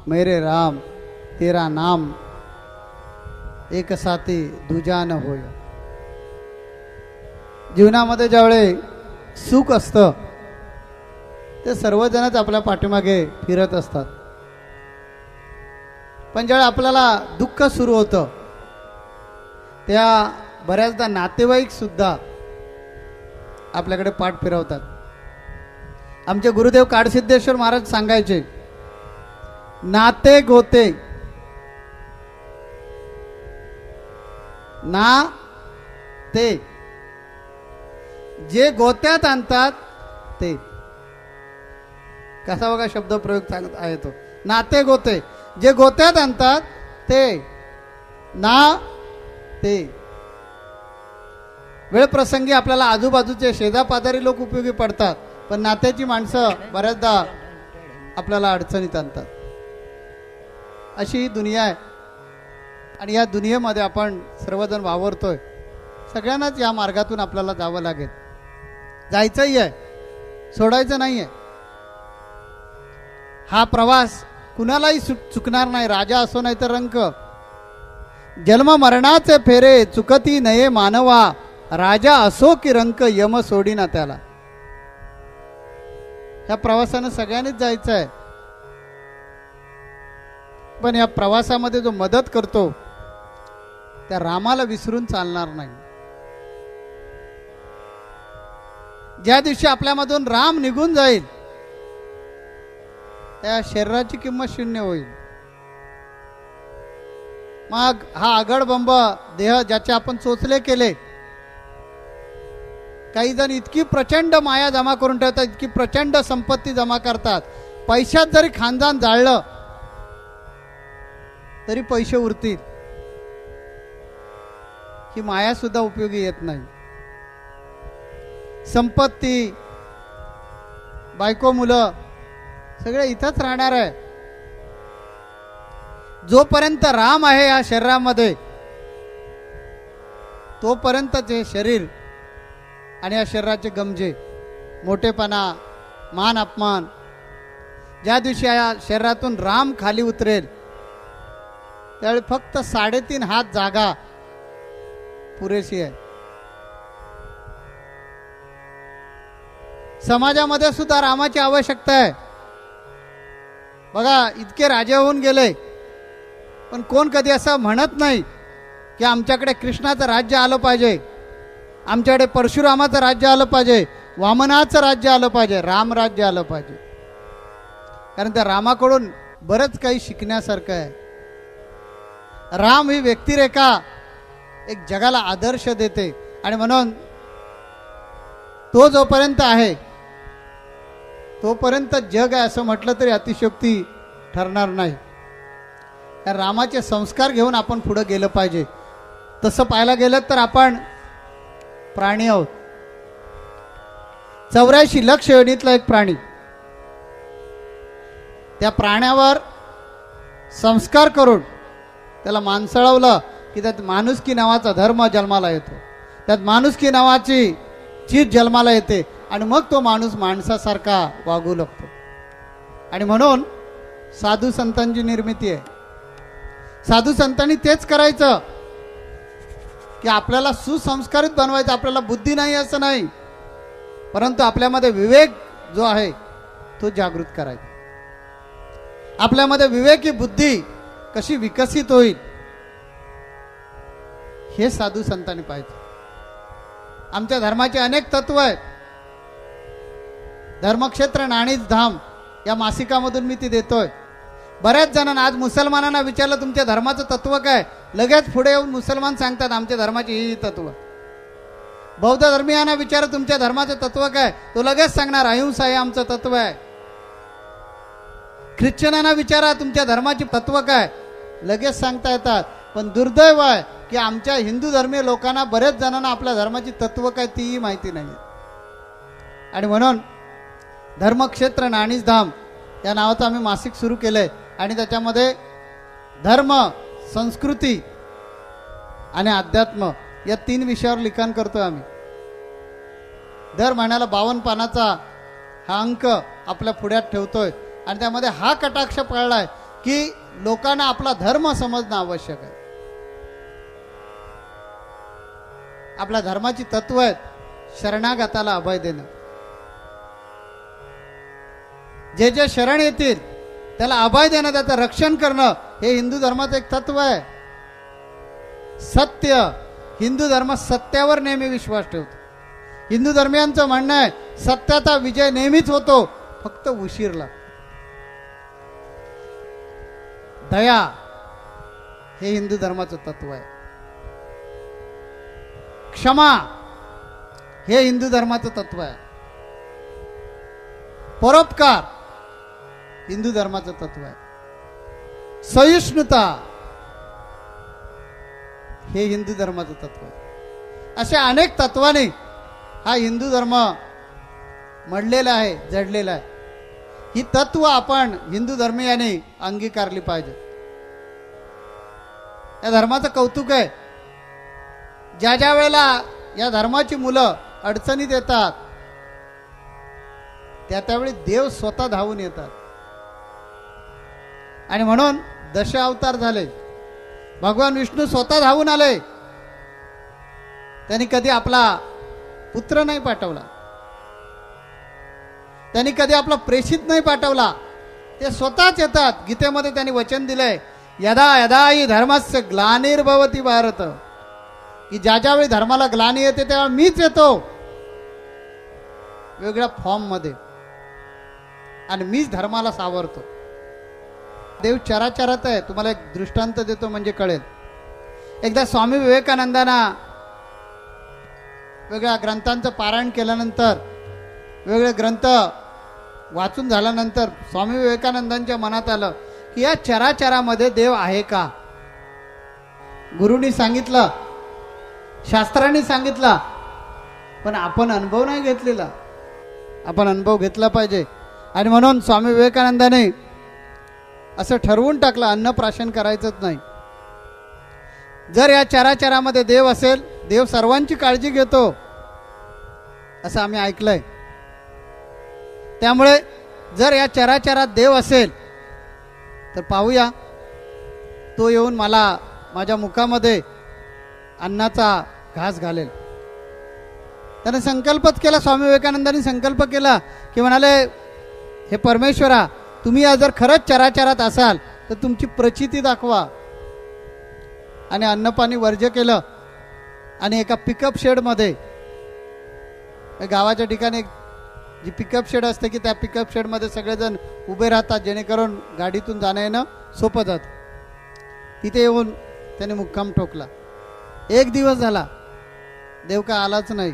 मेरे राम तेरा नाम एक साथी दुजा न होय. जीवनामध्ये ज्यावेळी सुख असतं ते सर्वजणच आपल्या पाठीमागे फिरत असतात, पण ज्यावेळी आपल्याला दुःख सुरू होतं त्या बऱ्याचदा नातेवाईक सुद्धा आपल्याकडे पाठ फिरवतात. आमचे गुरुदेव काडसिद्धेश्वर महाराज सांगायचे, नाते गोते ना ते जे गोत्यात आणतात ते. कसा बघा शब्द प्रयोग सांगत आहे तो. नाते गोते जे गोत्यात आणतात ते ना ते. वेळ प्रसंगी आपल्याला आजूबाजूचे शेजापाजारी लोक उपयोगी पडतात, पण नात्याची माणसं बऱ्याचदा आपल्याला अडचणीत आणतात. अशी ही दुनिया आहे आणि या दुनियेमध्ये आपण सर्वजण वावरतोय. सगळ्यांनाच या मार्गातून आपल्याला जावं लागेल. जायचंही आहे, सोडायचं नाही आहे. हा प्रवास कुणालाही चुकणार नाही, राजा असो नाही तर रंक. जन्म मरणाचे फेरे चुकती नये मानवा, राजा असो की रंक यम सोडीना त्याला. ह्या प्रवासानं सगळ्यांनीच जायचं आहे, पण या प्रवासामध्ये जो मदत करतो त्या रामाला विसरून चालणार नाही. ज्या दिवशी आपल्यामधून राम निघून जाईल त्या शरीराची किंमत शून्य होईल. मग हा आगडबंब देह ज्याचे आपण चोचले केले, काही जण इतकी प्रचंड माया जमा करून ठेवतात, इतकी प्रचंड संपत्ती जमा करतात, पैशात जरी खानदान जाळलं तरी पैसे उरतील, ही माया सुद्धा उपयोगी येत नाही. संपत्ती, बायको, मुलं सगळे इथंच राहणार आहे. जोपर्यंत राम आहे या शरीरामध्ये तोपर्यंतचे शरीर आणि या शरीराचे गमजे, मोठेपणा, मान अपमान, ज्या दिवशी या शरीरातून राम खाली उतरेल त्यावेळी फक्त 3.5 हात जागा पुरेशी आहे. समाजामध्ये सुद्धा रामाची आवश्यकता आहे. बघा, इतके राजे होऊन गेले, पण कोण कधी असं म्हणत नाही की आमच्याकडे कृष्णाचं राज्य आलं पाहिजे, आमच्याकडे परशुरामाचं राज्य आलं पाहिजे, वामनाचं राज्य आलं पाहिजे, राम राज्य आलं पाहिजे. कारण त्या रामाकडून बरंच काही शिकण्यासारखं आहे. राम ही व्यक्तिरेखा एक जगाला आदर्श देते आणि म्हणून तो जोपर्यंत आहे तोपर्यंत जग आहे असं म्हटलं तरी अतिशयोक्ती ठरणार नाही. कारण रामाचे संस्कार घेऊन आपण पुढे गेलं पाहिजे. तसं पाहायला गेलं तर आपण प्राणी आहोत. 84 लक्ष योनीतला एक प्राणी. त्या प्राण्यावर संस्कार करून त्याला माणसळवलं की त्यात माणुसकी नावाचा धर्म जन्माला येतो, त्यात माणुसकी नावाची चीज जन्माला येते आणि मग तो माणूस माणसासारखा वागू लागतो. आणि म्हणून साधू संतांची निर्मिती आहे. साधू संतांनी तेच करायचं की आपल्याला सुसंस्कारित बनवायचं. आपल्याला बुद्धी नाही असं नाही, परंतु आपल्यामध्ये विवेक जो आहे तो जागृत करायचा. आपल्यामध्ये विवेकी बुद्धी कशी विकसित होईल हे साधू संतांनी पाहिजे. आमच्या धर्माचे अनेक तत्व आहेत. धर्मक्षेत्र नाणीच धाम या मासिकामधून मी ती देतोय. बऱ्याच जणांना, आज मुसलमानांना विचारलं तुमच्या धर्माचं तत्व काय, लगेच पुढे येऊन मुसलमान सांगतात आमच्या धर्माची ही तत्व. बौद्ध धर्मीयांना विचारलं तुमच्या धर्माचं तत्व काय, तो लगेच सांगणार अहिंसा हे आमचं तत्व आहे. ख्रिश्चनांना विचारा तुमच्या धर्माची तत्व काय, लगेच सांगता येतात. पण दुर्दैव आहे की आमच्या हिंदू धर्मीय लोकांना, बरेच जणांना आपल्या धर्माची तत्व काय तीही माहिती नाही. आणि म्हणून धर्मक्षेत्र नाणीच धाम या नावाचं आम्ही मासिक सुरू केलंय आणि त्याच्यामध्ये धर्म, संस्कृती आणि अध्यात्म या 3 विषयावर लिखाण करतोय आम्ही. दर महिन्याला 52 पानाचा हा अंक आपल्या पुढ्यात ठेवतोय आणि त्यामध्ये हा कटाक्ष पाळलाय की लोकांना आपला धर्म समजणं आवश्यक आहे. आपल्या धर्माची तत्व आहेत शरणागताला अभय देणं. जे जे शरण येतील त्याला अभय देणं, त्याचं रक्षण करणं हे हिंदू धर्माचं एक तत्व आहे. सत्य, हिंदू धर्म सत्यावर नेहमी विश्वास ठेवतो. हिंदू धर्मियांचं म्हणणं आहे सत्याचा विजय नेहमीच होतो, फक्त उशीर लागतो. दया हे हिंदू धर्माचं तत्व आहे. क्षमा हे हिंदू धर्माचं तत्व आहे. परोपकार हिंदू धर्माचं तत्व आहे. सहिष्णुता हे हिंदू धर्माचं तत्व आहे. अशा अनेक तत्वाने हा हिंदू धर्म मडलेला आहे, जडलेला आहे. ही तत्व आपण हिंदू धर्मीयांनी अंगीकारली पाहिजे. या धर्माचं कौतुक आहे. ज्या ज्या वेळेला या धर्माची मुलं अडचणीत येतात त्यावेळी देव स्वतः धावून येतात. आणि म्हणून दशावतार झाले. भगवान विष्णू स्वतः धावून आले. त्यांनी कधी आपला पुत्र नाही पाठवला, त्यांनी कधी आपला प्रेषित नाही पाठवला, ते स्वतःच येतात. गीतेमध्ये त्यांनी वचन दिलंय, यदा यदा हि धर्मस्य ग्लानिर्भवति भारत, की ज्या ज्यावेळी धर्माला ग्लानी येते तेव्हा मीच येतो वेगळ्या फॉर्म मध्ये, आणि मीच धर्माला सावरतो. देव चराचरात आहे. तुम्हाला एक दृष्टांत देतो म्हणजे कळेल. एकदा स्वामी विवेकानंदांना वेगळ्या ग्रंथांचं पारायण केल्यानंतर, वेगळे ग्रंथ वाचून झाल्यानंतर स्वामी विवेकानंदांच्या मनात आलं की या चराचरामध्ये देव आहे का. गुरुनी सांगितलं, शास्त्रांनी सांगितलं, पण आपण अनुभव नाही घेतलेला. आपण अनुभव घेतला पाहिजे. आणि म्हणून स्वामी विवेकानंदाने असं ठरवून टाकलं, अन्नप्राशन करायचंच नाही. जर या चराचरामध्ये देव असेल, देव सर्वांची काळजी घेतो असं आम्ही ऐकलंय. त्यामुळे जर या चराचरात देव असेल तर पाहूया, तो येऊन मला माझ्या मुखामध्ये अन्नाचा घास घालेल. त्याने संकल्पच केला. स्वामी विवेकानंदांनी संकल्प केला की म्हणाले, हे परमेश्वरा, तुम्ही आज जर खरंच चराचरात असाल तर तुमची प्रचिती दाखवा. आणि अन्नपाणी वर्ज्य केलं. आणि एका पिकअप शेडमध्ये, गावाच्या ठिकाणी जी पिकअप शेड असते की त्या पिकअप शेडमध्ये सगळेजण उभे राहतात, जेणेकरून गाडीतून जाणं येणं सोपं जातं. तिथे येऊन त्याने मुक्काम ठोकला. एक दिवस झाला, देव काय आलाच नाही.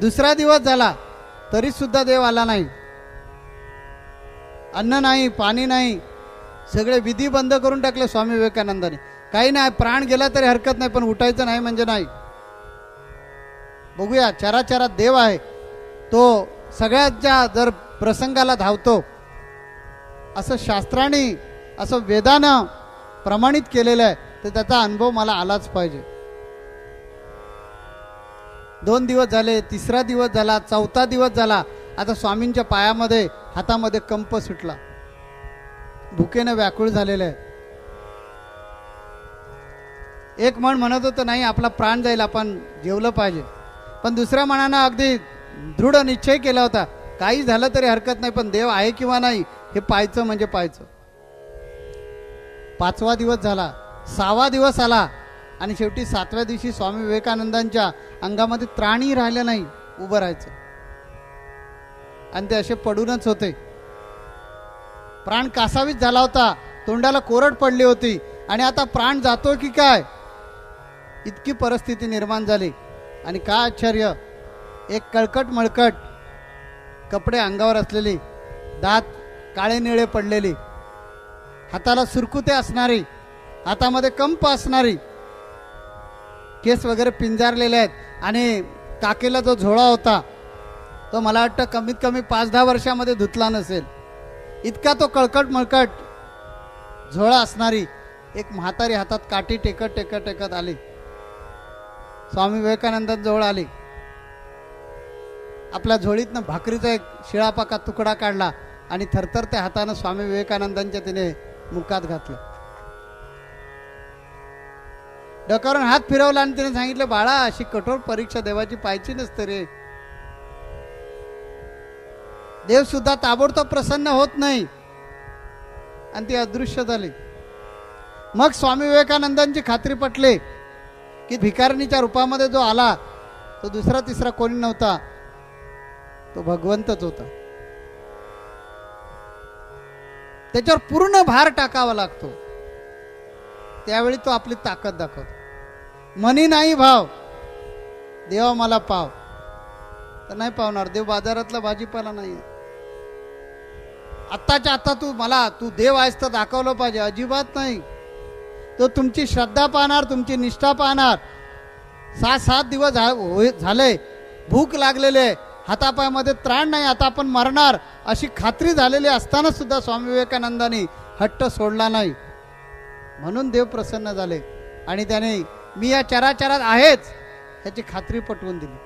दुसरा दिवस झाला, तरी सुद्धा देव आला नाही. अन्न नाही, पाणी नाही, सगळे विधी बंद करून टाकले स्वामी विवेकानंदाने. काही नाही, प्राण गेला तरी हरकत नाही, पण उठायचं नाही म्हणजे नाही. बघूया, चराचरात देव आहे, तो सगळ्याच्या जर प्रसंगाला धावतो असं शास्त्राने, असं वेदानं प्रमाणित केलेलं आहे, तर त्याचा अनुभव मला आलाच पाहिजे. 2 दिवस झाले, तिसरा दिवस झाला, चौथा दिवस झाला. आता स्वामींच्या पायामध्ये, हातामध्ये कंप सुटला. भुकेनं व्याकुळ झालेलं आहे. एक मन म्हणत होतं, नाही आपला प्राण जाईल, आपण जेवलं पाहिजे. पण दुसऱ्या मनानं अगदी दृढ निश्चय केला होता, काही झालं तरी हरकत नाही, पण देव आहे किंवा नाही हे पाहायचं म्हणजे पाहायचं. 5वा दिवस झाला, 6वा दिवस आला, आणि शेवटी 7व्या दिवशी स्वामी विवेकानंदांच्या अंगामध्ये त्राणही राहिलं नाही उभं राहायचं. आणि ते असे पडूनच होते. प्राण कासावीस झाला होता, तोंडाला कोरड पडली होती, आणि आता प्राण जातो की काय इतकी परिस्थिती निर्माण झाली. आणि काय आश्चर्य, एक कळकट मळकट कपडे अंगावर असलेली, दात काळे निळे पडलेली, हाताला सुरकुते असणारी, हातामध्ये कंप असणारी, केस वगैरे पिंजारलेले आहेत, आणि काकेला जो झोळा होता तो मला वाटतं कमीत कमी 5-10 वर्षामध्ये धुतला नसेल, इतका तो कळकट मळकट झोळा असणारी एक म्हातारी हातात काठी टेकत टेकत टेकत आली. स्वामी विवेकानंदांजवळ आली. आपल्या झोळीतनं भाकरीचा एक शिळापाका तुकडा काढला आणि थरथरत्या हातानं स्वामी विवेकानंदांच्या तिने मुखात घातलं. डोक्यावरून हात फिरवला आणि तिने सांगितलं, बाळा अशी कठोर परीक्षा देवाची पाहायची नसते रे. देव सुद्धा ताबडतोब प्रसन्न होत नाही. आणि ती अदृश्य झाली. मग स्वामी विवेकानंदांची खात्री पटली की भिकारणीच्या रूपामध्ये जो आला तो दुसरा तिसरा कोणी नव्हता, तो भगवंतच होता. त्याच्यावर पूर्ण भार टाकावा लागतो, त्यावेळी तो आपली ताकद दाखवतो. मनी नाही भाव, देवा मला पाव, तर नाही पावणार. देव बाजारातला भाजीपाला नाही. आत्ताच्या आता तू देव आहेस तर दाखवलं पाहिजे, अजिबात नाही. तो तुमची श्रद्धा पाहणार, तुमची निष्ठा पाहणार. 6-7 दिवस झाले, भूक लागलेले, हातापायामध्ये त्राण नाही, आता आपण मरणार अशी खात्री झालेली असताना सुद्धा स्वामी विवेकानंदांनी हट्ट सोडला नाही. म्हणून देव प्रसन्न झाले आणि त्याने मी या चराचरात आहेच ह्याची खात्री पटवून दिली.